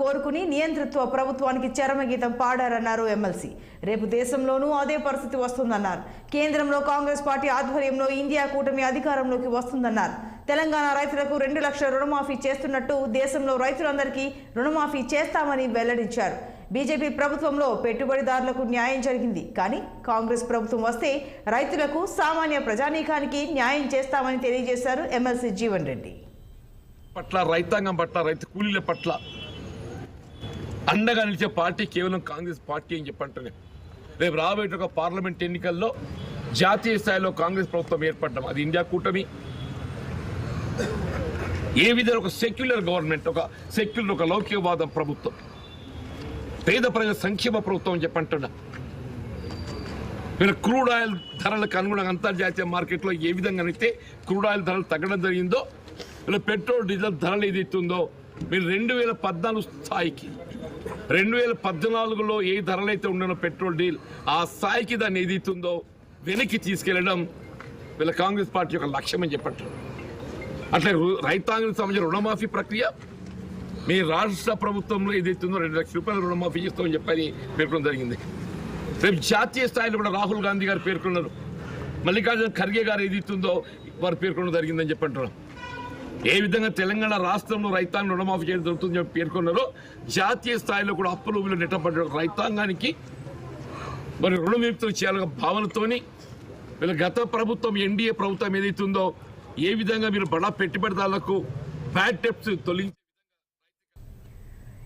కోరుకుని నియంతృత్వ ప్రభుత్వానికి చరమగీతం పాడారన్నారు ఎమ్మెల్సీ. రేపు దేశంలోనూ అదే పరిస్థితి వస్తుందన్నారు. కేంద్రంలో కాంగ్రెస్ పార్టీ ఆధ్వర్యంలో ఇండియా కూటమి అధికారంలోకి వస్తుందన్నారు. తెలంగాణ రైతులకు 2 లక్షల రుణమాఫీ చేస్తున్నట్టు దేశంలో రైతులందరికీ రుణమాఫీ చేస్తామని వెల్లడించారు. బీజేపీ ప్రభుత్వంలో పెట్టుబడిదారులకు న్యాయం జరిగింది, కానీ కాంగ్రెస్ ప్రభుత్వం వస్తే రైతులకు సామాన్య ప్రజానీకానికి న్యాయం చేస్తామని తెలియజేశారు ఎమ్మెల్సీ జీవన్ రెడ్డి. పట్ల రైతాంగం పట్ల రైతు కూలీల పట్ల అండగా నిలిచే పార్టీ కేవలం కాంగ్రెస్ పార్టీ అని చెప్పంటున్నాను. రేపు రాబోయే ఒక పార్లమెంట్ ఎన్నికల్లో జాతీయ స్థాయిలో కాంగ్రెస్ ప్రభుత్వం ఏర్పడడం, అది ఇండియా కూటమి ఏ విధంగా ఒక సెక్యులర్ గవర్నమెంట్, ఒక లౌకికవాద ప్రభుత్వం, పేద ప్రజల సంక్షేమ ప్రభుత్వం అని చెప్పంటున్నా. మీరు క్రూడ్ ఆయిల్ ధరలకు అనుగుణంగా అంతర్జాతీయ మార్కెట్లో ఏ విధంగా అయితే క్రూడ్ ఆయిల్ ధరలు తగ్గడం జరిగిందో, ఇలా పెట్రోల్ డీజిల్ ధరలు ఏదైతుందో మీరు 2014 స్థాయికి 2014లో ఏ ధరలైతే ఉండనో పెట్రోల్ డీల్ ఆ స్థాయికి దాన్ని ఏదైతుందో వెనక్కి తీసుకెళ్లడం వీళ్ళ కాంగ్రెస్ పార్టీ యొక్క లక్ష్యం అని చెప్పంటారు. అట్లా రైతాంగానికి సంబంధించిన రుణమాఫీ ప్రక్రియ మీ రాష్ట్ర ప్రభుత్వంలో ఏదైతుందో 2 లక్షల రూపాయల రుణమాఫీ చేస్తామని చెప్పని పేర్కొనడం జరిగింది. రేపు జాతీయ స్థాయిలో కూడా రాహుల్ గాంధీ గారు పేర్కొన్నారు, మల్లికార్జున ఖర్గే గారు ఏదైతుందో వారు పేర్కొనడం జరిగిందని చెప్పంటున్నారు. ఏ విధంగా తెలంగాణ రాష్ట్రంలో రైతాంగం రుణమాఫీ చేయడం జరుగుతుందని చెప్పి పేర్కొన్నారో, జాతీయ స్థాయిలో కూడా అప్పులు నెట్టబడ్డ రైతాంగానికి మరి రుణవిముక్తులు చేయాలనే భావనతోని వీళ్ళ గత ప్రభుత్వం ఎన్డీఏ ప్రభుత్వం ఏదైతుందో ఏ విధంగా మీరు బడా పెట్టుబడిదారులకు బ్యాడ్ టెప్స్ తొలగించి